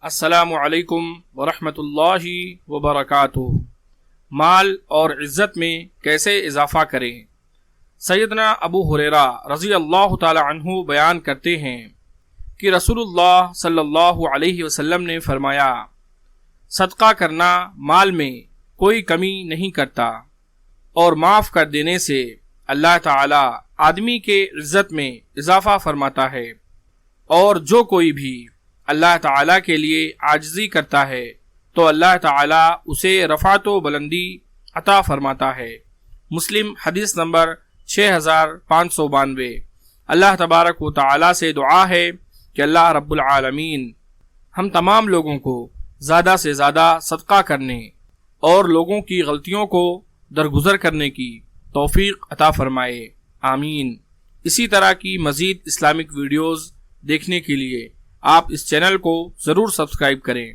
السلام علیکم ورحمۃ اللہ وبرکاتہ۔ مال اور عزت میں کیسے اضافہ کریں؟ سیدنا ابو ہریرہ رضی اللہ تعالی عنہ بیان کرتے ہیں کہ رسول اللہ صلی اللہ علیہ وسلم نے فرمایا، صدقہ کرنا مال میں کوئی کمی نہیں کرتا، اور معاف کر دینے سے اللہ تعالی آدمی کے عزت میں اضافہ فرماتا ہے، اور جو کوئی بھی اللہ تعالیٰ کے لیے عاجزی کرتا ہے تو اللہ تعالیٰ اسے رفعت و بلندی عطا فرماتا ہے۔ مسلم حدیث نمبر 6592۔ اللہ تبارک و تعالیٰ سے دعا ہے کہ اللہ رب العالمین ہم تمام لوگوں کو زیادہ سے زیادہ صدقہ کرنے اور لوگوں کی غلطیوں کو درگزر کرنے کی توفیق عطا فرمائے، آمین۔ اسی طرح کی مزید اسلامک ویڈیوز دیکھنے کے لیے آپ اس چینل کو ضرور سبسکرائب کریں۔